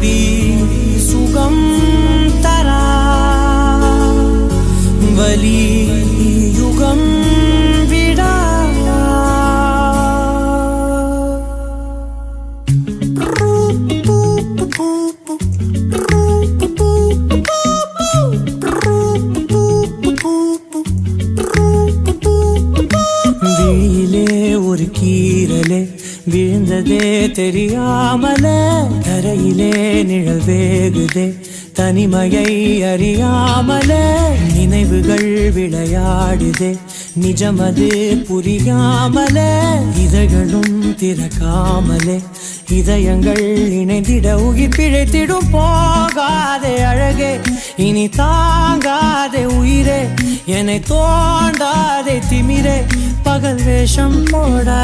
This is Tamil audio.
நொடி சுகம் தரா வலி யுகம் விடா விழியிலே ஒரு கீரலே விழுந்ததே தெரியாமலே தரையிலே நிழல் வேகுதே தனிமையை அறியாமலே நினைவுகள் விளையாடுதே நிஜமது புரியாமலே இதழ்களும் திறக்காமலே இதயங்கள் இணைந்திட உயிர் பிழைத்திடும் போகாதே அழகே இனி தாங்காதே உயிரே என்னை தோண்டாதே திமிரே பகல் வேஷம் போடா